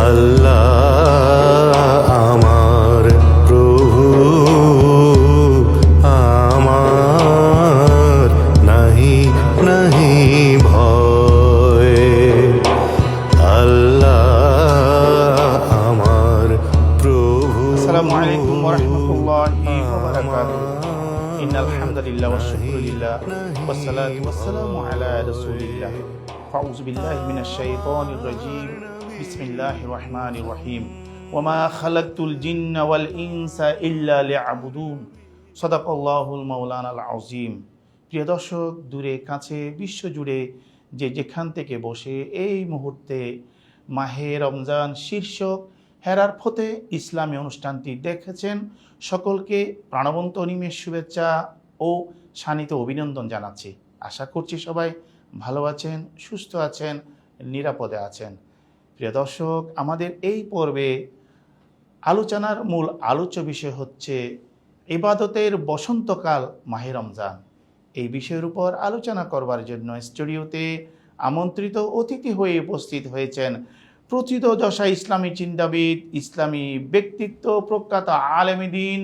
আল্লাহ আমার প্রভু, আমার নাহি নাহি ভয়। আল্লাহ আমার প্রভু। আসসালামু আলাইকুম ওয়া রাহমাতুল্লাহি ওয়া বারাকাতুহু। ইন্নাল হামদালিল্লাহি ওয়াশ শুকরু লিল্লাহ ওয়াস সালাতু ওয়াস সালামু আলা রাসূলিল্লাহ। আউযু বিল্লাহি মিনাশ শাইতানির রাজীম। বিসমিল্লাহির রহমানির রহিম। ওয়া মা খালাকতুল জিন্না ওয়াল ইনসা ইল্লা লিয়াবুদুন। সাদাকাল্লাহুল মাওলানাল আযীম। প্রিয় দর্শক, দূরে কাছে বিশ্বজুড়ে যে যেখান থেকে বসে এই মুহূর্তে মাহে রমজান শীর্ষক হেরার ফতে ইসলামী অনুষ্ঠানটি দেখেছেন, সকলকে প্রাণবন্ত অনিমেষ শুভেচ্ছা ও শানিত অভিনন্দন জানাচ্ছি। আশা করছি সবাই ভালো আছেন, সুস্থ আছেন, নিরাপদে আছেন। প্রিয় দর্শক, আমাদের এই পর্বে আলোচনার মূল আলোচ্য বিষয় হচ্ছে ইবাদতের বসন্তকাল মাহে রমজান। এই বিষয়ের উপর আলোচনা করবার জন্য স্টুডিওতে আমন্ত্রিত অতিথি হয়ে উপস্থিত হয়েছেন প্রথিতযশা ইসলামী চিন্তাবিদ, ইসলামী ব্যক্তিত্ব, প্রখ্যাত আলেমে দ্বীন,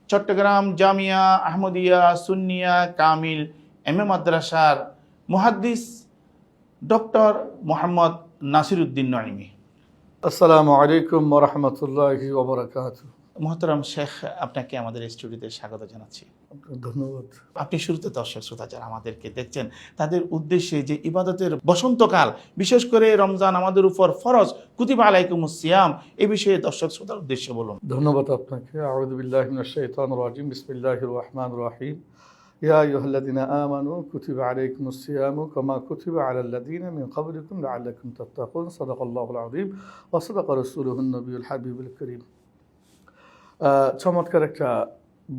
চট্টগ্রাম জামিয়া আহমদিয়া সুন্নিয়া কামিল এমএ মাদ্রাসার মুহাদ্দিস ডক্টর মোহাম্মদ নাসিরউদ্দিন নঈমী। আসসালামু আলাইকুম ওয়া রাহমাতুল্লাহি ওয়া বারাকাতুহু। মোহতারাম শেখ, আপনাকে আমাদের স্টুডিওতে স্বাগত জানাচ্ছি। ধন্যবাদ। আপনি শুরুতে দর্শক শ্রোতা যারা আমাদেরকে দেখছেন তাদের উদ্দেশ্যে যে ইবাদতের বসন্তকাল, বিশেষ করে রমজান আমাদের উপর ফরজ, কুতিবা আলাইকুমুস সিয়াম, এই বিষয়ে দর্শক শ্রোতার উদ্দেশ্যে বলুন। ধন্যবাদ আপনাকে। আউযু বিল্লাহি মিনাশ শাইতানির রাজিম। বিসমিল্লাহির রহমানির রহিম। ইয়া আইয়ুহাল্লাযীনা আমানু কুতিবা আলাইকুমুস সিয়ামু কামা কুতিবা আলাল্লাযীনা মিন ক্বাবলিকুম লাআল্লাকুম তাত্তাকুন। সাদাকাল্লাহুল আযীম ওয়া সাদাকা রাসূলুহুন নবিয়ুল হাবিবুল কারীম। চমৎকার একটা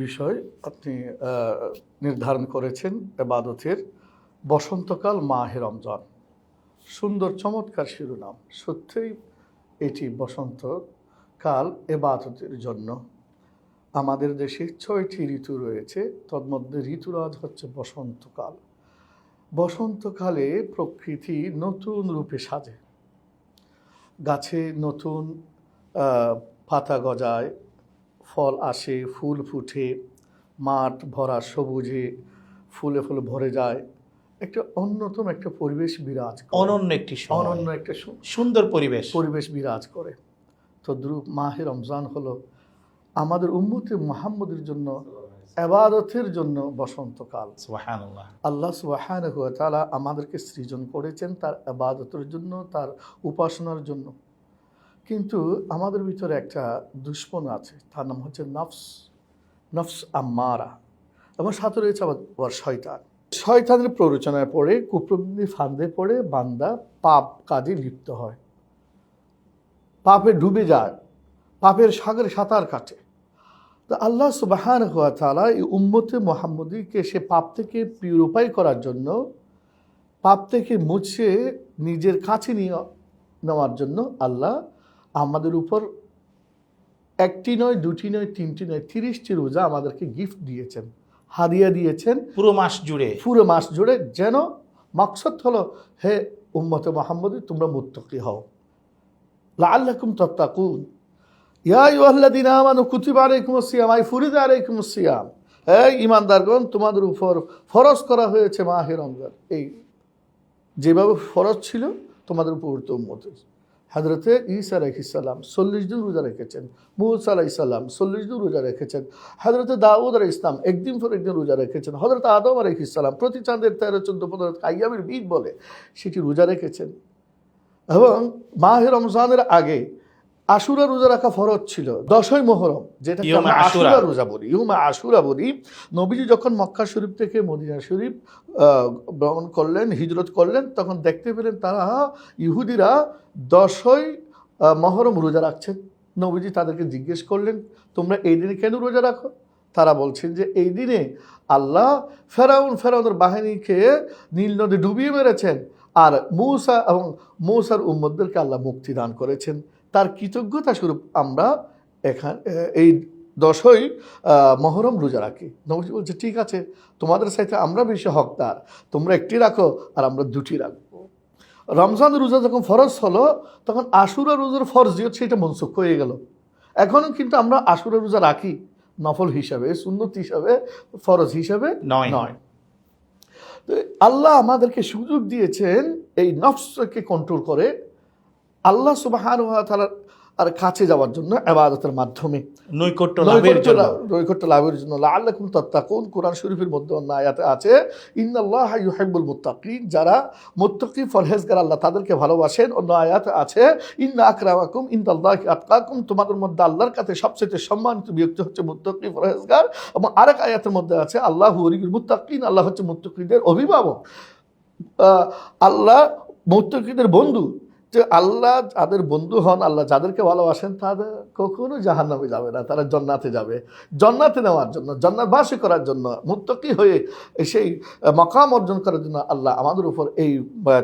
বিষয় আপনি নির্ধারণ করেছেন, ইবাদতের বসন্তকাল মাহে রমজান। সুন্দর চমৎকার শিরোনাম। সত্যিই এটি বসন্তকাল ইবাদতের জন্য। আমাদের দেশে 6টি ঋতু রয়েছে, তন্মধ্যে ঋতুরাজ হচ্ছে বসন্তকাল। বসন্তকালে প্রকৃতি নতুন রূপে সাজে, গাছে নতুন পাতা গজায়, ফল আসে, ফুল ফুটে, মাঠ ভরা সবুজে ফুলে ফুলে ভরে যায়। একটা অন্যতম একটা পরিবেশ বিরাজ করে, অনন্য একটি অনন্য একটা সুন্দর পরিবেশ বিরাজ করে। তদ্রূপ মাহে রমজান হলো আমাদের উম্মতে মুহাম্মদের জন্য ইবাদতের জন্য বসন্তকাল। সুবহানাল্লাহ। আল্লাহ সুবহানাহু ওয়া তাআলা আমাদেরকে সৃজন করেছেন তার ইবাদতের জন্য, তার উপাসনার জন্য। কিন্তু আমাদের ভিতরে একটা দুশমন আছে, তার নাম হচ্ছে নফস আম্মারা, এবং সাথে রয়েছে আবার শয়তান। শয়তানের প্ররোচনায় পড়ে, কুপ্রবৃত্তির ফাঁদে পড়ে বান্দা পাপ কাজে লিপ্ত হয়, পাপে ডুবে যায়, পাপের সাগরে সাঁতার কাটে। তো আল্লাহ সুবহানাহু ওয়া তাআলা এই উম্মতে মুহাম্মদীকে সে পাপ থেকে পিউরিফাই করার জন্য, পাপ থেকে মুছে নিজের কাছে নিয়ে নেওয়ার জন্য আল্লাহ আমাদের উপর একটি নয়, দুটি নয়, তিনটি নয়, 30টি রোজা আমাদেরকে গিফট দিয়েছেন, হাদিয়া দিয়েছেন পুরো মাস জুড়ে। যেন মাকসাদ হলো, হে উম্মতে মুহাম্মদী, তোমরা মুত্তাকি হও, লাআল্লাকুম তাত্তাকুন। ইয়া আইয়ুহাল্লাযীনা আমানু কুতিবা আলাইকুমুস সিয়াম আই ফুরিদা আলাইকুমুস সিয়াম। হে ঈমানদারগণ, তোমাদের উপর ফরজ করা হয়েছে মাহে রমজান। এই যেভাবে ফরজ ছিল তোমাদের উপর উম্মতের। হযরতে ঈসা আলাইহিস সালাম 40 দিন রোজা রেখেছেন, মূসা আলাইহিস সালাম 40 দিন রোজা রেখেছেন, হযরতে দাউদ আলাইহিস সালাম একদিন পর একদিন রোজা রেখেছেন, হযরতে আদম আলাইহিস সালাম প্রতি চাঁদের 13, 14, 15 আইয়ামের ঈদ বলে সেটি রোজা রেখেছেন। এবং মাহে রমজানের আগে আশুরা রোজা রাখা ফরজ ছিল, 10ই মুহররম, যেটা আমরা আশুরা রোজা বলি, ইয়ুমে আশুরা বলি। নবীজি যখন মক্কা শরীফ থেকে মদিনা শরীফ ভ্রমণ করলেন, হিজরত করলেন, তখন দেখতে পেলেন তারা ইহুদিরা 10ই মুহররম রোজা রাখছেন। নবীজি তাদেরকে জিজ্ঞেস করলেন, তোমরা এই দিনে কেন রোজা রাখো? তারা বলছেন যে এই দিনে আল্লাহ ফেরাউনের বাহিনীকে নীল নদে ডুবিয়ে মেরেছেন, আর মূসা এবং মূসার উম্মতদেরকে আল্লাহ মুক্তি দান করেছেন। তার কৃতজ্ঞতা স্বরূপ আমরা এই 10ই মুহররম রোজা রাখি। নবী বলছে, ঠিক আছে, তোমাদের সাথে আমরা বেশি হকদার, তোমরা একটি রাখো আর আমরা দুটি রাখবো। রমজান রোজা যখন ফরজ হলো তখন আশুরা রোজার ফরজিয়ত সেটা মনসুখ হয়ে গেল। এখনও কিন্তু আমরা আশুরা রোজা রাখি নফল হিসাবে, সুন্নত হিসাবে, ফরজ হিসাবে নয়। তো আল্লাহ আমাদেরকে সুযোগ দিয়েছেন এই নফসকে কন্ট্রোল করে আল্লাহ সুবহানাহু ওয়া তাআলার আর কাছে যাওয়ার জন্য ইবাদতের মাধ্যমে, নৈকট্য লাভের জন্য। নৈকট্য লাভের জন্য লাআল্লাকুম তাত্তাকুন। কোরআন শরীফের মধ্যে অন্য আয়াতে আছে ইন্নাল্লাহা ইউহিব্বুল মুত্তাকিন, যারা মুত্তাকি ফরহেজগার আল্লাহ তাদেরকে ভালোবাসেন। অন্য আয়াতে আছে ইন্না আকরামাকুম ইনদাল্লাহি আতকাকুম, তোমাদের মধ্যে আল্লাহর কাছে সবচেয়ে সম্মানিত ব্যক্তি হচ্ছে মুত্তাকি ফরহেজগার। এবং আরেক আয়াতের মধ্যে আছে আল্লাহু ওয়ালিয়ুল মুত্তাকিন, আল্লাহ হচ্ছে মুত্তাকিদের অভিভাবক, আল্লাহ মুত্তাকিদের বন্ধু। যে আল্লাহ যাদের বন্ধু হন, আল্লাহ যাদেরকে ভালোবাসেন তাদের কখনো জাহান্নামে যাবে না, তারা জান্নাতে যাবে। জান্নাতে নেওয়ার জন্য, জান্নাতবাসী করার জন্য, মুত্তাকি হয়ে সেই মাকাম অর্জন করার জন্য আল্লাহ আমাদের উপর এই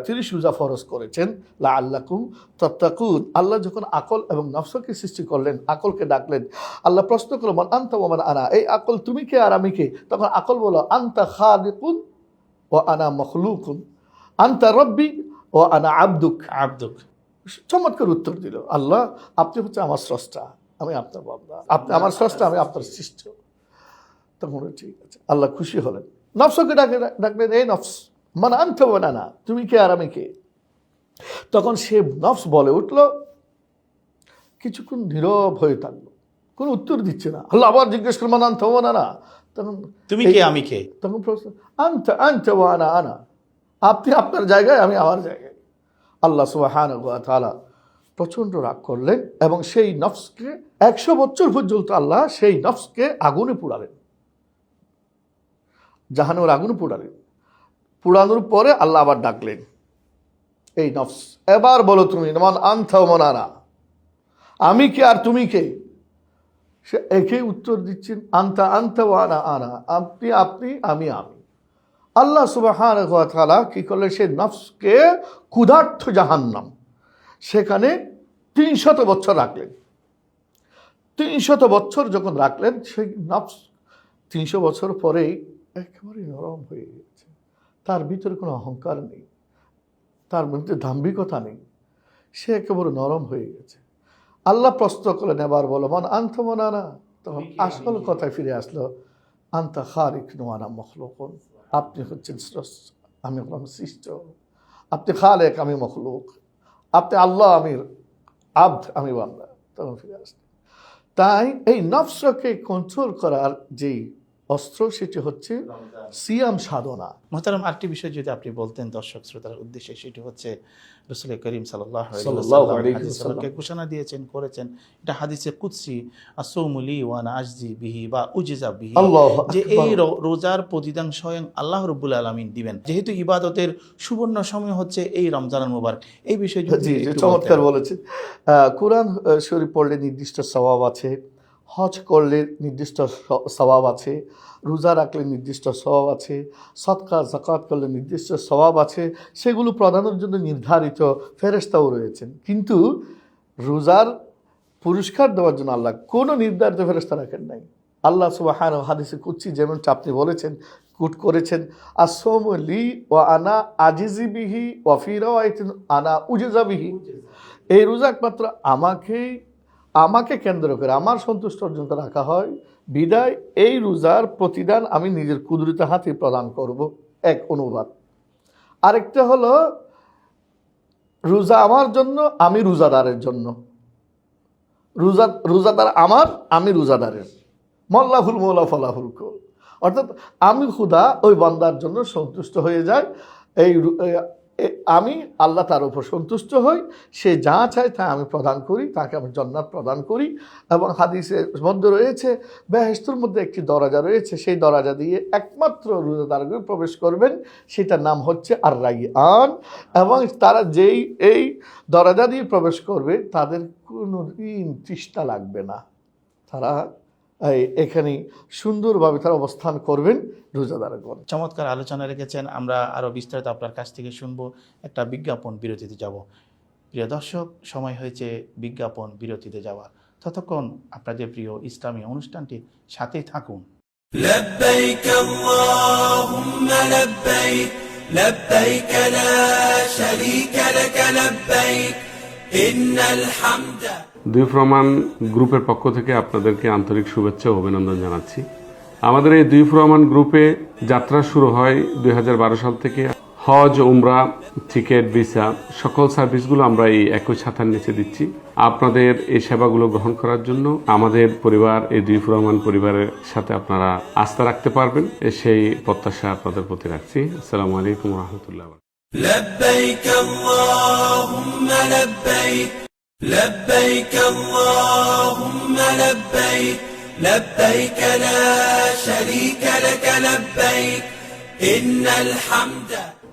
30 রোজা ফরজ করেছেন। লাআল্লাকুম তাত্তাকুন। আল্লাহ যখন আকল এবং নফসকে সৃষ্টি করলেন, আকলকে ডাকলেন, আল্লাহ প্রশ্ন করলো মান আনতা ওয়া মান আনা, এই আকল তুমি কে আর আমি কে? তখন আকল বলল আনতা খালিকুন ওয়া আনা মখলুকুন, আনতা রব্বি ও আনা আব্দুক। চমৎকার উত্তর দিল, আল্লাহ আপনি হচ্ছে আমার স্রষ্টা, আমি আপনার বান্দা, আপনি আমার স্রষ্টা, আমি আপনার সৃষ্ট। তখন ঠিক আছে, আল্লাহ খুশি হলেন। নফসকে ডাকলেন এই নফস মান আনতা ওয়া আনা, তুমি কে আর আমি কে? তখন সে নফস বলে উঠল, কিছুক্ষণ নীরব হয়ে থাকলো, কোনো উত্তর দিচ্ছে না। আল্লাহ আবার জিজ্ঞেস করল মান আনতা ওয়া আনা, তখন তুমি কে আমি কে? তখন প্রশ্ন আনতা ওয়া আনা আনা, আপনি আপনার জায়গায়, আমি আমার জায়গায়। আল্লাহ সুবহানাহু ওয়া তাআলা প্রচণ্ড রাগ করলেন এবং সেই নফসকে 100 বছর পর্যন্ত আল্লাহ সেই নফসকে আগুনে পোড়ালেন, জাহান্নামের আগুনে পোড়ালেন। পোড়ানোর পরে আল্লাহ আবার ডাকলেন, এই নফস এবার বলো তুমি মান আনতা ওয়া মান আনা, আমি কে আর তুমি কে? সে একই উত্তর দিচ্ছেন আনতা ওয়া আনা আনা, আপনি আপনি, আমি আমি। আল্লাহ সুবহানাহু ওয়া তাআলা কি করলেন, সেই নফসকে ক্ষুধার্ত জাহান্নাম, সেখানে 300 বছর রাখলেন। 300 বছর যখন রাখলেন, সেই নফস 300 বছর পরেই একেবারে নরম হয়ে গেছে। তার ভিতরে কোনো অহংকার নেই, তার মধ্যে দাম্ভিকতা নেই, সে একেবারে নরম হয়ে গেছে। আল্লাহ প্রশ্ন করলেন এবার বলো মান আনতা ওয়া আনা, তখন আসল কথায় ফিরে আসলো আনতা খালিকুন ওয়া আনা মখলুকুন, আপনি হচ্ছেন স্রষ্টা, আমি হলাম সৃষ্ট। আপনি খালেক, আমি মখলুক। আপনি আল্লাহ, আমি আব্দ, আমি বান্দা। তখন ফিরে আসলেন। তাই এই নফসকে কন্ট্রোল করার যেই অস্ত্র, সেটি হচ্ছে সিয়াম সাধনা। মোহতারাম, আরেকটি বিষয় যদি আপনি বলতেন দর্শক শ্রোতার উদ্দেশ্যে, সেটি হচ্ছে রাসূল করিম সাল্লাল্লাহু আলাইহি ওয়াসাল্লাম ঘোষণা দিয়েছেন, করেছেন, এটা হাদিসে কুদসি, আসৌমু লি ওয়া আনা আজজি বিহি বা উজজা বিহি, যে এই রোজার প্রতিদান স্বয়ং আল্লাহ রাব্বুল আলামিন দিবেন। যেহেতু ইবাদতের সুবর্ণ সময় হচ্ছে এই রমজানুল মুবারক, এই বিষয়ে যদি চমৎকার বলেছেন। কোরআন শরীফ পড়লে নির্দিষ্ট সওয়াব আছে, হজ করলে নির্দিষ্ট সওয়াব আছে, রোজা রাখলে নির্দিষ্ট সওয়াব আছে, সদকা যাকাত করলে নির্দিষ্ট সওয়াব আছে, সেগুলো প্রদানের জন্য নির্ধারিত ফেরেশতাও রয়েছেন। কিন্তু রোজার পুরস্কার দেওয়ার জন্য আল্লাহ কোনো নির্ধারিত ফেরেশতা রাখেন নাই। আল্লাহ সুবহানাহু হাদিসে কুদসি যেমনটা আপনি বলেছেন, কোট করেছেন, আসৌমু লি ওয়া আনা আজিজি বিহি ওয়া ফি রাওয়ায়াতিন আনা উজজা বিহি, এই রোজা একমাত্র আমাকে কেন্দ্র করে, আমার সন্তুষ্ট অর্জন করে রাখা হয়, বিদায় এই রোজার প্রতিদান আমি নিজের কুদরতি হাতে প্রদান করব। এক অনুবাদ। আরেকটা হলো রোজা আমার জন্য, আমি রোজাদারের জন্য। রোজাদার আমার, আমি রোজাদারের। মল্লাহুল মৌলা ফলাহুল কুল, অর্থাৎ আমি খুদা ওই বান্দার জন্য সন্তুষ্ট হয়ে যায়। আমি আল্লাহ তার উপর সন্তুষ্ট হই, সে যা চায় তা আমি প্রদান করি, তাকে আমি জান্নাত প্রদান করি। এবং হাদিসের মধ্যে রয়েছে বেহেশতের মধ্যে একটি দরজা রয়েছে, সেই দরজা দিয়ে একমাত্র রোজাদারগণ প্রবেশ করবেন, সেটার নাম হচ্ছে আর রায়্যান। এবং তারা যেই এই দরজা দিয়ে প্রবেশ করবে তাদের কোনো দিন তৃষ্ণা লাগবে না, তারা এখানে সুন্দরভাবে তারা অবস্থান করবেন রোজাদারগণ। চমৎকার আলোচনা রেখেছেন। আমরা আরও বিস্তারিত আপনার কাছ থেকে শুনবো। একটা বিজ্ঞাপন বিরতিতে যাব। প্রিয় দর্শক, সময় হয়েছে বিজ্ঞাপন বিরতিতে যাওয়া। ততক্ষণ আপনাদের প্রিয় ইসলামী অনুষ্ঠানটির সাথেই থাকুন। لبيك اللهم لبيك لبيك لا شريك لك لبيك إن الحمد। দুই প্রমাণ গ্রুপের পক্ষ থেকে আপনাদেরকে আন্তরিক শুভেচ্ছা ও অভিনন্দন জানাচ্ছি। আমাদের এই দুই প্রমাণ গ্রুপে যাত্রা শুরু হয় 2012 সাল থেকে। হজ, উমরা, টিকিট, ভিসা সকল সার্ভিসগুলো আমরা এই একই ছাতার নিচে দিচ্ছি। আপনাদের এই সেবাগুলো গ্রহণ করার জন্য আমাদের পরিবার, এই দুই প্রমাণ পরিবারের সাথে আপনারা আস্থা রাখতে পারবেন, সেই প্রত্যাশা আপনাদের প্রতি রাখছি। আসসালামু আলাইকুম রহমতুল্লাহ। لبيك اللهم لبيك لبيك اللهم لبيك لبيك لا شريك لك لبيك إن الحمد।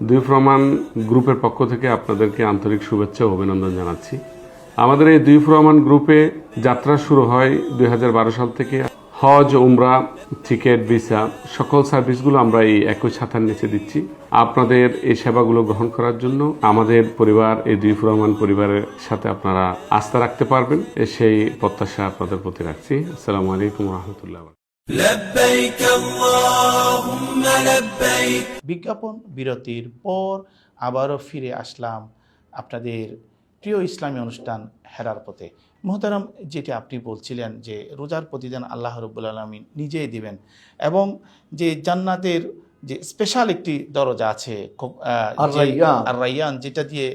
দুই প্রমাণ গ্রুপের পক্ষ থেকে আপনাদেরকে আন্তরিক শুভেচ্ছা ও অভিনন্দন জানাচ্ছি। আমাদের এই দুই প্রমাণ গ্রুপে যাত্রা শুরু হয় 2012 সাল থেকে। হজ, উমরা, টিকিট, ভিসা সকল সার্ভিসগুলো আমরা এই একই ছাতার নিচে দিচ্ছি। আপনাদের এই সেবাগুলো গ্রহণ করার জন্য আমাদের পরিবার, এই দুই প্রমাণ পরিবারের সাথে আপনারা আস্থা রাখতে পারবেন, সেই প্রত্যাশা আপনাদের প্রতি রাখছি। আসসালামু আলাইকুম রহমতুল্লাহ। لبيك اللهم لبيك। বিজ্ঞাপন বিরতির পর আবারও ফিরে আসলাম আপনাদের প্রিয় ইসলামী অনুষ্ঠান হেরার পথে। মোহতারাম, যেটি আপনি বলছিলেন যে রোজার প্রতিদান আল্লাহ রাব্বুল আলামিন নিজেই দিবেন, এবং যে জান্নাতের যে স্পেশাল একটি দরজা আছে আর রাইয়ান, যেটা দিয়ে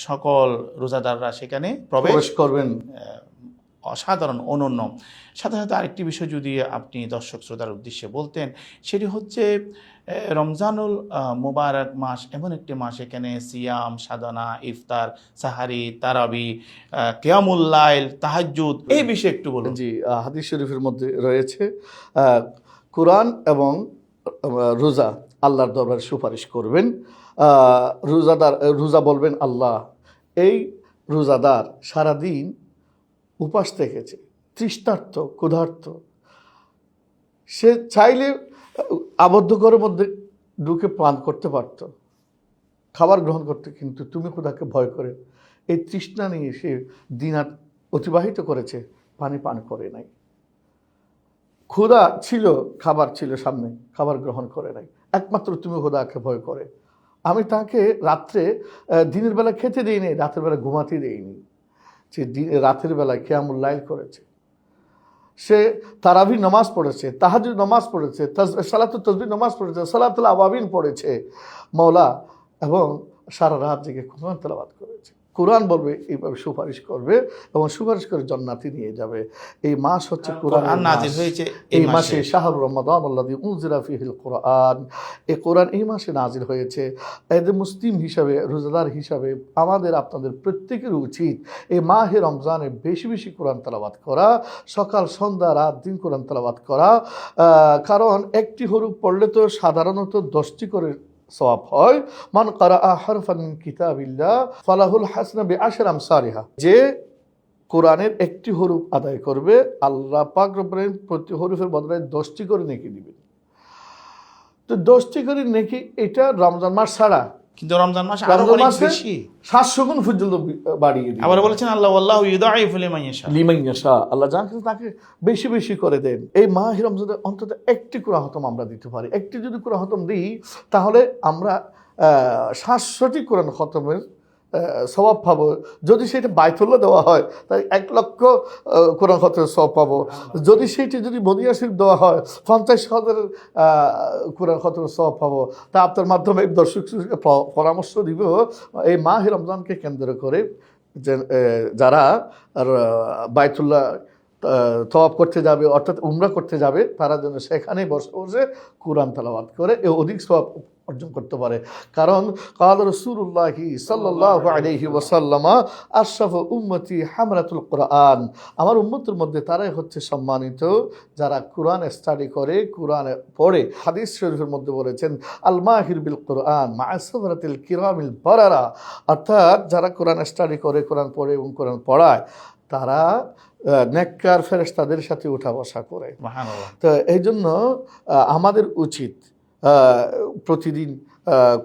সকল রোজাদাররা সেখানে প্রবেশ করবেন, অসাধারণ, অনন্য। সাথে সাথে আরেকটি বিষয় যদি আপনি দর্শক শ্রোতার উদ্দেশ্যে বলতেন, সেটি হচ্ছে রমজানুল মুবারক মাস এমন একটি মাস, এখানে সিয়াম, সাধনা, ইফতার, সাহারি, তারাবি, কিয়ামুল লাইল, তাহাজ্জুদ, এই বিষয়ে একটু বলুন। জি, হাদিস শরীফের মধ্যে রয়েছে কোরআন এবং রোজা আল্লাহর দরবারে সুপারিশ করবেন। রোজা বলবেন আল্লাহ, এই রোজাদার সারাদিন উপাস থেকেছে, তৃষ্ণার্ত, ক্ষুধার্ত, সে চাইলে আবদ্ধ ঘরের মধ্যে ঢুকে পান করতে পারত, খাবার গ্রহণ করতে, কিন্তু তুমি খোদাকে ভয় করে এই তৃষ্ণা নিয়ে সে দিন অতিবাহিত করেছে, পানি পান করে নাই। ক্ষুধা ছিল, খাবার ছিল সামনে, খাবার গ্রহণ করে নাই, একমাত্র তুমি খোদাকে ভয় করে। আমি তাকে রাত্রে দিনের বেলা খেতে দিইনি, রাতের বেলা ঘুমাতে দিইনি, সে রাতের বেলায় কিয়ামুল লাইল করেছে, সে তারাবি নামাজ পড়েছে, তাহাজ্জুদ নামাজ পড়েছে, সালাতুত তাসবিহ নামাজ পড়েছে, সালাতুল আওয়াবিন পড়েছে মাওলা, এবং সারা রাত জেগে কোরআন তেলাওয়াত করেছে। কোরআন বলবে, এইভাবে সুপারিশ করবে এবং সুপারিশ করে জান্নাতে নিয়ে যাবে। এই মাস হচ্ছে কোরআন নাজিল হয়েছে এই মাসে, শাহরু রমাদান আল্লাযী উনজিলা ফীহিল কোরআন। এই কোরআন এই মাসে নাজিল হয়েছে। এদের মুসলিম হিসাবে, রোজাদার হিসাবে আমাদের আপনাদের প্রত্যেকের উচিত এই মাহে রমজানে বেশি বেশি কোরআন তেলাওয়াত করা, সকাল সন্ধ্যা রাত দিন কোরআন তেলাওয়াত করা। কারণ একটি হরফ পড়লে তো সাধারণত 10টি করে সওয়াব হয়। মান কারাআ হারফান মিন কিতাবিল্লাহ ফালাহুল হাসানা বিআশরি আমসালিহা। যে কোরআনের একটি হরফ আদায় করবে, আল্লাহ পাক রব্বুল আলামিন প্রতি হরফের বদলে 10টি করে নেকি দিবেন। তো 10টি করে নেকি, এটা রমজান মাস ছাড়া, কিন্তু রমজান মাসে আরো অনেক বেশি, 700 গুণ পর্যন্ত বাড়িয়ে দিবেন। আবার বলেছেন আল্লাহ আল্লাহু ইউদাইফু লিমান ইয়াশা, লিমান ইয়াশা, আল্লাহ যাকে তাকে বেশি বেশি করে দেন। এই মাহে রমজানে অন্তত একটি কুরআন খতম আমরা দিতে পারি। একটি যদি কুরআন খতম দিই, তাহলে আমরা 700টি কুরআন খতমের সওয়াব পাবো। যদি সেটা বাইতুল্লাহ দেওয়া হয়, তাই 1 লক্ষ কোরআন খতমের সওয়াব পাবো। যদি সেইটি যদি মদিনা শরীফ দেওয়া হয়, 50,000 কোরআন খতমের সওয়াব পাবো। তা আপনার মাধ্যমে দর্শক পরামর্শ দিব, এই মাহে রমজানকে কেন্দ্র করে যে যারা বাইতুল্লাহ তওয়াফ করতে যাবে, অর্থাৎ উমরা করতে যাবে, তারা যেন সেখানে বসে বসে কোরআন তেলাওয়াত করে এ অধিক সওয়াব অর্জন করতে পারে। কারণ কাল রাসূলুল্লাহি সাল্লাল্লাহু আলাইহি ওয়াসাল্লাম আশরাফু উম্মতি হামলাতুল কোরআন, আমার উম্মতের মধ্যে তারাই হচ্ছে সম্মানিত যারা কোরআন স্টাডি করে, কোরআন পড়ে। হাদিস শরীফের মধ্যে বলেছেন আল মাহির বিল কোরআন মা সাফরাতিল কিরামিল বারারা, অর্থাৎ যারা কোরআন স্টাডি করে, কোরআন পড়ে এবং কোরআন পড়ায়, তারা নেককার ফেরেশতাদের সাথে উঠা বসা করে। তো এই জন্য আমাদের উচিত প্রতিদিন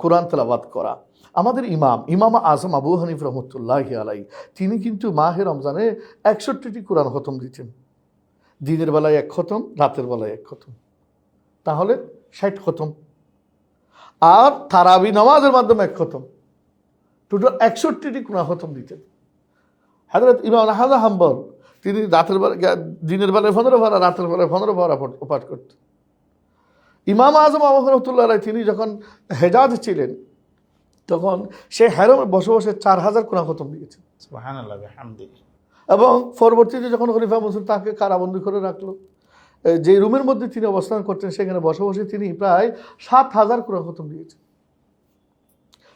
কোরআন তেলাওয়াত করা। আমাদের ইমাম আজম আবু হানিফ রহমতুল্লাহি আলাইহি, তিনি কিন্তু মাহে রমজানে 61টি কোরআন খতম দিতেন। দিনের বেলায় 1 খতম, রাতের বেলায় 1 খতম, তাহলে 60 খতম। আর তারাবি নামাজের মাধ্যমে 1 খতম, টোটাল 61টি গুনাহ খতম দিতেন। হযরত ইমাম আহমদ হাম্বল তিনি দিনের বেলায় 15 পারা, রাতের বেলায় 15 পারা পাঠ করতেন। ইমাম আজম আবু হানিফা রাহমাতুল্লাহ আলাইহি তিনি যখন হেজাজে ছিলেন তখন সে হেরমে বসে বসে 4000 গুনাহ খতম দিয়েছেন। সুবহানাল্লাহ বিহামদিহি। এবং পরবর্তীতে যখন খলিফা মুসলিম তাকে কারাবন্দী করে রাখলো, যে রুমের মধ্যে তিনি অবস্থান করতেন সেখানে বসে বসে তিনি প্রায় 7000 কোরআন খতম দিয়েছেন।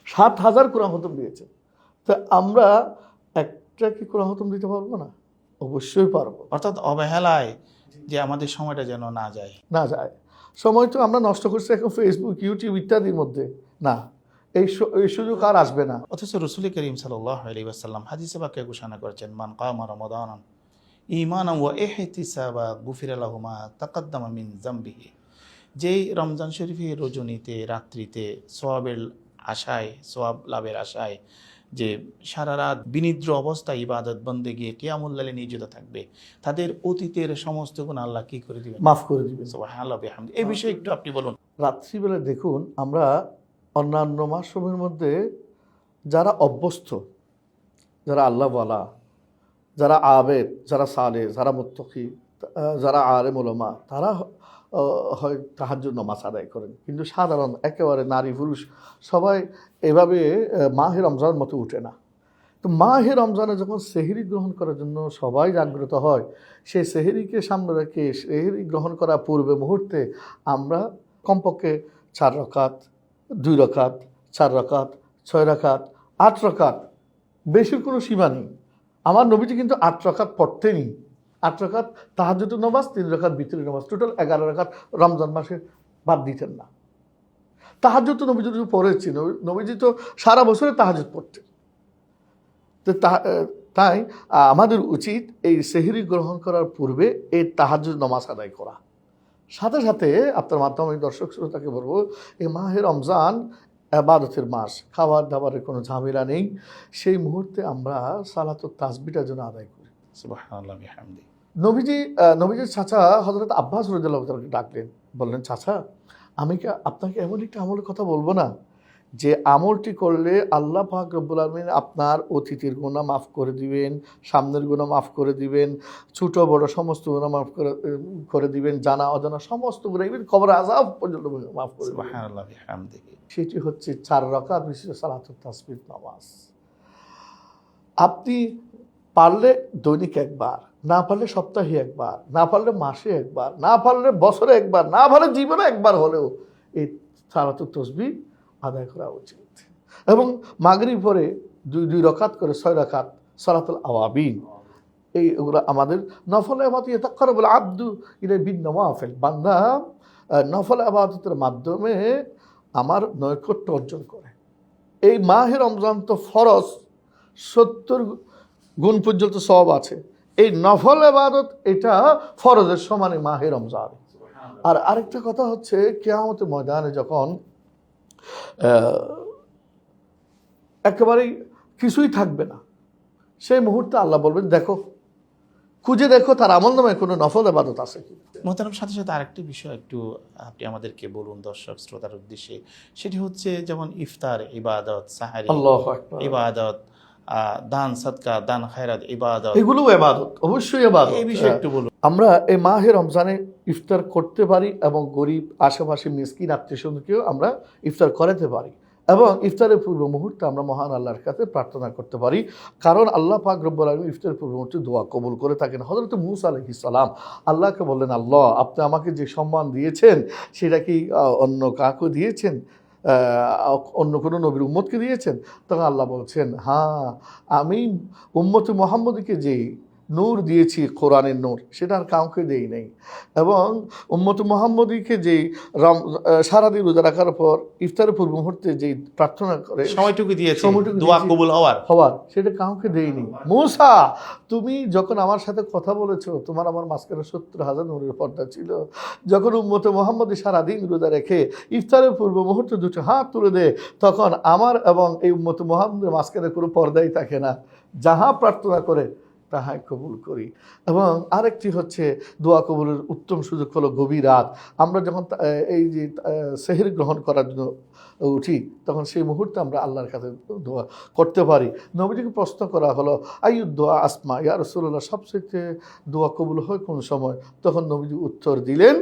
7000 কোরআন খতম দিয়েছেন। তো আমরা একটা কি কোরআন খতম দিতে পারবো না? অবশ্যই পারবো। অর্থাৎ অবহেলায় যে আমাদের সময়টা যেন না যায়। না যায়, সময় তো আমরা নষ্ট করছি এখন ফেসবুক, ইউটিউব ইত্যাদির মধ্যে। না, এই সুযোগ আর আসবে না। অথচ রাসূল করিম সাল্লাল্লাহু আলাইহি ওয়াসাল্লাম হাদিসে পাকে ঘোষণা করেছেন, মান কামা রমাদানান ঈমানান ওয়া ইহতিসাবা গুফিরা লাহু মা তাকাদ্দামা মিন যামবিহি। যেই রমজান শরীফে রজনীতে রাত্রিতে সওয়াবের আশায়, সওয়াব লাভের আশায় যে সারা রাত বিনিদ্র অবস্থায় ইবাদত বন্দেগী কিয়ামুল লাইলে নিয়োজিত থাকবে, তাদের অতীতের সমস্ত গুনাহ আল্লাহ কি করে দিবেন? মাফ করে দিবেন। সুবহানাল্লাহ বিহামদিহি। এই বিষয়ে একটু আপনি বলুন। রাত্রিবেলা দেখুন, আমরা অন্যান্য মাসসমূহের মধ্যে যারা অভ্যস্ত, যারা আল্লাহওয়ালা, যারা আবেদ, যারা সালে, যারা মুত্তাকি, যারা আলেম উলামা, তারা হয় তাহাজ্জুদ নামাজ আদায় করেন। কিন্তু সাধারণ একেবারে নারী পুরুষ সবাই এভাবে মাহে রমজান মতো উঠে না। তো মাহে রমজানে যখন সেহরি গ্রহণ করার জন্য সবাই জাগ্রত হয়, সেই সেহরিকে সামনে রেখে সেহরি গ্রহণ করার পূর্বে মুহূর্তে আমরা কমপক্ষে 4 রাকাত, 2 রাকাত, 4 রাকাত, 6 রাকাত, 8 রাকাত, বেশির কোনো সীমা নেই। আমার নবীজি কিন্তু 8 রাকাত পড়তেনই। 8 রাকাত তাহাজ্জুদের নামাজ, 3 রাকাত বিতরের নামাজ, টোটাল 11 রাকাত রমজান মাসে বাদ দিতেন না। তাহাজ্জুদ তো নবীজি পড়েছি, নবীজি তো সারা বছরে তাহাজ্জুদ পড়তেন। তো তাই আমাদের উচিত এই সেহরি গ্রহণ করার পূর্বে এই তাহাজ্জুদ নামাজ আদায় করা। সাথে সাথে আপনার মাধ্যমে আমি দর্শক শ্রোতাকে বলবো, এই মাহে রমজান ইবাদতের মাস, খাবার দাবারের কোনো ঝামেলা নেই। সেই মুহূর্তে আমরা সালাতুত তাসবিহটা যেন আদায় করি। সুবহানাল্লাহ বিহামদিহি। নবীজির চাচা হযরত আব্বাস রাদিয়াল্লাহু তাআলাকে ডাকলেন, বললেন, চাচা আমি কি আপনাকে এমন একটা আমলের কথা বলবো না, যে আমলটি করলে আল্লাহ পাক রব্বুল আলামিন আপনার অতীতের গুনাহ মাফ করে দিবেন, সামনের গুনাহ মাফ করে দিবেন, ছোট বড় সমস্ত গুনাহ মাফ করে দিবেন, জানা অজানা সমস্ত গুনাহ, ইভেন কবর আযাব পর্যন্ত মাফ করে দিবেন। সুবহানাল্লাহ বিহামদিহি। সেটি হচ্ছে 4 রাকাত বিশিষ্ট সালাতুত তাসবিহ নামাজ। আপনি পারলে দৈনিক একবার, না পারলে সপ্তাহে একবার, না পারলে মাসে একবার, না পারলে বছরে একবার, না পারলে জীবনে একবার হলেও এই সালাতুত তাসবিহ আদায় করা উচিত। এবং মাগরিব পরে 2 রাকাত করে 6 রাকাত সালাতুল আওয়াবিন, এইগুলো আমাদের নফল ইবাদত। ইয়াতাকাররাবুল আবদু ইলাইহি বিন নওয়াফিল, বান্দা নফল ইবাদতের মাধ্যমে আমার নৈকট্য অর্জন করে। এই মাহে রমজান তো ফরজ, 70 গুণ পর্যন্ত সওয়াব আছে। এই নফল ইবাদত এটা ফরজের সমানে মাহে রমজান। আর আরেকটা কথা হচ্ছে, কিয়ামতের ময়দানে যখন একেবারেই কিছুই থাকবে না, সেই মুহূর্তে আল্লাহ বলবেন, দেখো, খুঁজে দেখো তার আমলনামায় কোনো নফল ইবাদত আছে কি। মোহতারাম, সাথে সাথে আরেকটি বিষয় একটু আপনি আমাদেরকে বলুন দর্শক শ্রোতার উদ্দেশ্যে। সেটি হচ্ছে যেমন ইফতার ইবাদত, সাহারি আল্লাহু আকবার, ইবাদত, দান সাদকা, দান খায়রাত ইবাদত, এগুলো ইবাদত, অবশ্যই ইবাদত। এই বিষয়ে একটু বলুন। আমরা এই মাহে রমজানে ইফতার করতে পারি এবং গরিব আশেপাশে মিসকিন আত্মীয়স্বজনকেও আমরা ইফতার করাতে পারি, এবং ইফতারের পূর্ব মুহূর্তে আমরা মহান আল্লাহর কাছে প্রার্থনা করতে পারি। কারণ আল্লাহ পাক রব্বুল আলামিন ইফতারের পূর্ব মুহূর্তে দোয়া কবুল করে থাকেন। হযরত মূসা আলাইহিস সালাম আল্লাহকে বললেন, আল্লাহ আপনি আমাকে যে সম্মান দিয়েছেন সেটা কি অন্য কাউকে দিয়েছেন, অন্য কোনো নবীর উম্মতকে দিয়েছেন? তখন আল্লাহ বলছেন, হ্যাঁ, আমি উম্মতে মুহাম্মদকে যে নূর দিয়েছি, কোরআনের নূর, সেটা আর কাউকে দেই নাই। এবং উম্মতে মুহাম্মদীকে যেই সারাদিন রোজা রাখার পর ইফতারের পূর্ব মুহূর্তে যেই প্রার্থনা করে সময়টুকু দিয়েছে দোয়া কবুল হওয়ার, সেটা কাউকে দেইনি। মূসা, তুমি যখন আমার সাথে কথা বলেছো, তোমার আমার মাঝখানে 70,000 নূরের পর্দা ছিল। যখন উম্মতে মুহাম্মদী সারাদিন রোজা রেখে ইফতারের পূর্ব মুহূর্তে 2টি হাত তুলে দেয়, তখন আমার এবং এই উম্মতে মুহাম্মদের মাঝখানে কোনো পর্দাই থাকে না। যাহা প্রার্থনা করে তাহাই কবুল করি। এবং আরেকটি হচ্ছে দোয়া কবুলের উত্তম সুযোগ হলো গভীর রাত। আমরা যখন এই যে সেহরি গ্রহণ করার জন্য উঠি, তখন সেই মুহূর্তে আমরা আল্লাহর কাছে দোয়া করতে পারি। নবীজিকে প্রশ্ন করা হলো আইয়ুদ দোয়া আসমা, ইয়া রাসূলুল্লাহ, সবচেয়ে দোয়া কবুল হয় কোন সময়? তখন নবীজি উত্তর দিলেন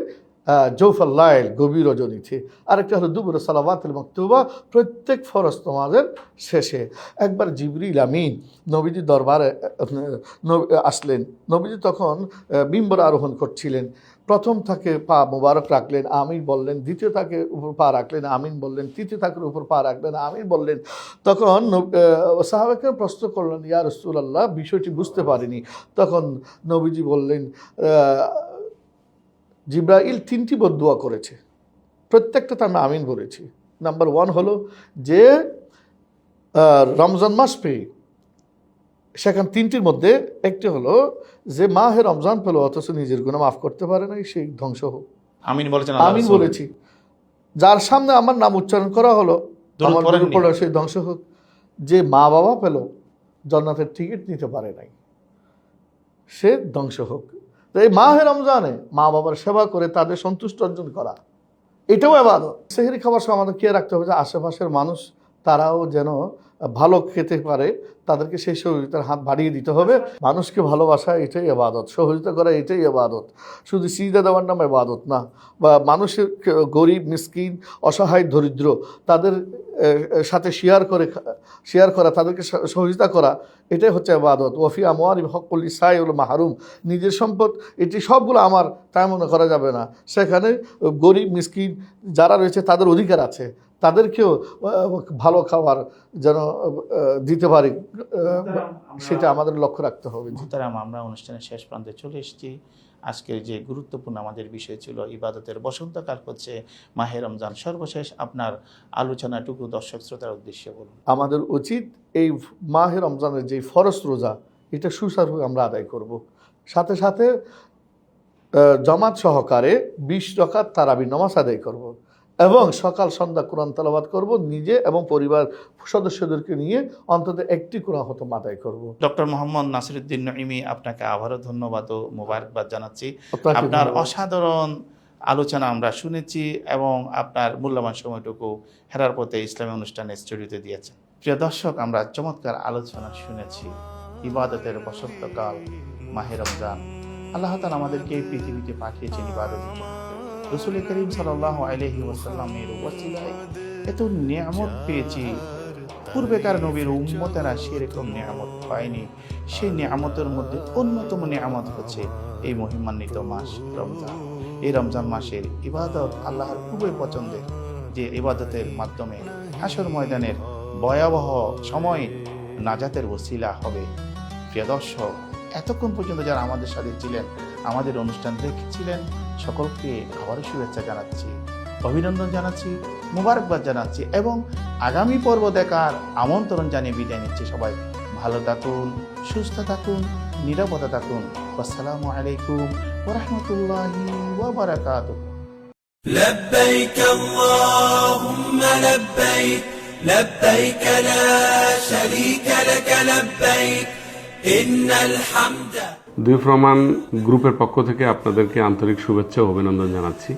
জৌফাল লাইল, গভীর রজনীতে। আরেকটা হলো দুবুর সালাওয়াতুল মাকতুবা, প্রত্যেক ফরজ নামাজের শেষে। একবার জিবরিল আমিন নবীজি দরবারে আসলেন। নবীজি তখন মিম্বরে আরোহণ করছিলেন। প্রথম তাকে পা মোবারক রাখলেন, আমিন বললেন। দ্বিতীয় তাকে উপর পা রাখলেন, আমিন বললেন। তৃতীয় তাকে উপর পা রাখলেন, আমিন বললেন। তখন সাহাবাকে প্রশ্ন করলেন, ইয়া রাসূলুল্লাহ, বিষয়টি বুঝতে পারিনি। তখন নবীজি বললেন, জিব্রাইল 3টি বদদুয়া করেছে, প্রত্যেকটাতে আমি আমিন বলেছি। নাম্বার 1 হলো যে রমজান মাস পেয়ে, সেখানে 3টির মধ্যে একটি হলো যে মাহে রমজান পেল অথচ নিজের গুনাহ মাফ করতে পারে নাই, সেই ধ্বংস হোক। আমিন বলেছেন, আমিন বলেছি। যার সামনে আমার নাম উচ্চারণ করা হলো, আমার উপর সেই ধ্বংস হোক। যে মা বাবা পেল জান্নাতের টিকিট নিতে পারে নাই, সে ধ্বংস হোক। এই মাহে রমজানে মা বাবার সেবা করে তাদের সন্তুষ্ট অর্জন করা, এটাও ইবাদত। সেহরি খাবার সময় আমাদের কে রাখতে হবে যে আশেপাশের মানুষ তারাও যেন ভালো খেতে পারে, তাদেরকে সেই সহযোগিতার হাত বাড়িয়ে দিতে হবে। মানুষকে ভালোবাসা এটাই ইবাদত, সহযোগিতা করা এটাই ইবাদত। শুধু সিজদা দেওয়ার নাম ইবাদত না। বা মানুষের গরিব, মিসকিন, অসহায়, দরিদ্র, তাদের সাথে শেয়ার করা, তাদেরকে সহযোগিতা করা, এটাই হচ্ছে ইবাদত। ওয়াফি আমওয়ালিহিম হাক্কুল লিসাইল মাহরুম, নিজের সম্পদ এটি সবগুলো আমার, তাই মনে করা যাবে না। সেখানে গরিব, মিসকিন যারা রয়েছে তাদের অধিকার আছে, তাদেরকেও ভালো খাবার যেন দিতে পারি, সেটা আমাদের লক্ষ্য রাখতে হবে। মুহতারাম, আমরা অনুষ্ঠানের শেষ প্রান্তে চলে এসেছি। আজকের যে গুরুত্বপূর্ণ আমাদের বিষয় ছিল ইবাদতের বসন্তকাল হচ্ছে মাহে রমজান। সর্বশেষ আপনার আলোচনাটুকু দর্শক শ্রোতার উদ্দেশ্যে বলুন। আমাদের উচিত এই মাহে রমজানের যে ফরজ রোজা, এটা সুচারুভাবে আমরা আদায় করব। সাথে সাথে জামাত সহকারে 20 রাকাত তারাবি নামাজ আদায় করব এবং সকাল সন্ধ্যা কোরআন তেলাওয়াত করব, নিজে এবং পরিবার সদস্যদেরকে নিয়ে অন্তত একটি কোরআন খতম আদায় করব। ডক্টর মোহাম্মদ নাসিরউদ্দিন নঈমী, আপনাকে আবারও ধন্যবাদ ও মোবারকবাদ জানাচ্ছি। আপনার অসাধারণ আলোচনা আমরা শুনেছি এবং আপনার মূল্যবান সময়টুকু হেরার পথে ইসলামী অনুষ্ঠানে স্টুডিওতে দিয়েছেন। প্রিয় দর্শক, আমরা চমৎকার আলোচনা শুনেছি ইবাদতের বসন্তকাল মাহে রমজান। আল্লাহ তাআলা আমাদেরকে এই পৃথিবীতে পাঠিয়েছেন ইবাদতের জন্য। রাসূল করিম সাল্লাল্লাহু আলাইহি ওয়াসাল্লামের ওসিলায় এত নিয়ামত পেয়েছি, পূর্বেকার নবীর উম্মতেরা সেরকম নিয়ামত পায়নি। সেই নিয়ামতের মধ্যে অন্যতম নিয়ামত হচ্ছে এই মহিমান্বিত মাস রমজান। এই রমজান মাসের ইবাদত আল্লাহর খুবই পছন্দের, যে ইবাদতের মাধ্যমে হাসর ময়দানের ভয়াবহ সময় নাজাতের ওসিলা হবে। প্রিয় দর্শক, এতক্ষণ পর্যন্ত যারা আমাদের সাথে ছিলেন, আমাদের অনুষ্ঠান দেখছিলেন, সকলকে আবারও শুভেচ্ছা জানাচ্ছি, অভিনন্দন জানাচ্ছি, মুবারকবাদ জানাচ্ছি এবং আগামী পর্ব দেখার আমন্ত্রণ জানিয়ে বিদায় নিচ্ছি। সবাই ভালো থাকুন, সুস্থ থাকুন, নিরাপদে থাকুন। আসসালামু আলাইকুম ওয়া রাহমাতুল্লাহি ওয়া বারাকাতুহু। لبيك اللهم لبيك لبيك لا شريك لك لبيك إن الحمد। দুই প্রমাণ গ্রুপের পক্ষ থেকে আপনাদেরকে আন্তরিক শুভেচ্ছা ও অভিনন্দন জানাচ্ছি।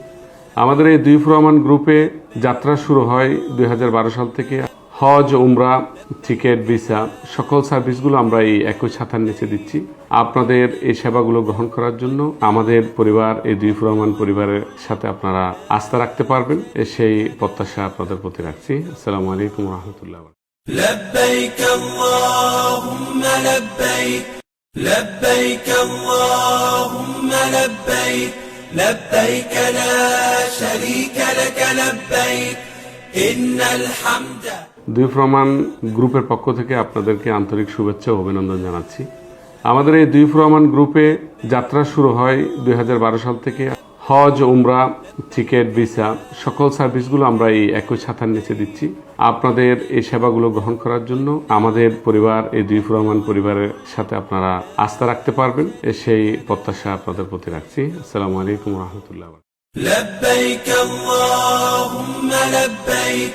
আমাদের এই দুই প্রমাণ গ্রুপে যাত্রা শুরু হয় 2012 সাল থেকে। হজ, উমরা, টিকিট, ভিসা সকল সার্ভিসগুলো আমরা এই একই ছাতার নিচে দিচ্ছি। আপনাদের এই সেবাগুলো গ্রহণ করার জন্য আমাদের পরিবার, এই দুই প্রমাণ পরিবারের সাথে আপনারা আস্থা রাখতে পারবেন, সেই প্রত্যাশা আপনাদের প্রতি রাখছি। আসসালামু আলাইকুম ওয়া রাহমাতুল্লাহি ওয়া বারাকাতুহু। لبيك اللهم لبيك لبيك اللهم لبيك لبيك لا شريك لك لبيك إن الحمد। দুই প্রমাণ গ্রুপের পক্ষ থেকে আপনাদেরকে আন্তরিক শুভেচ্ছা ও অভিনন্দন জানাচ্ছি। আমাদের এই দুই প্রমাণ গ্রুপে যাত্রা শুরু হয় 2012 সাল থেকে। হজ, উমরা, টিকিট, ভিসা সকল সার্ভিসগুলো আমরা এই একই ছাতার নিচে দিচ্ছি। আপনাদের এই সেবাগুলো গ্রহণ করার জন্য আমাদের পরিবার, এই দুই প্রমাণ পরিবারের সাথে আপনারা আস্থা রাখতে পারবেন, সেই প্রত্যাশা আপনাদের প্রতি রাখছি। আসসালামু আলাইকুম ওয়া রাহমাতুল্লাহি ওয়া বারাকাতুহু। لبيك اللهم لبيك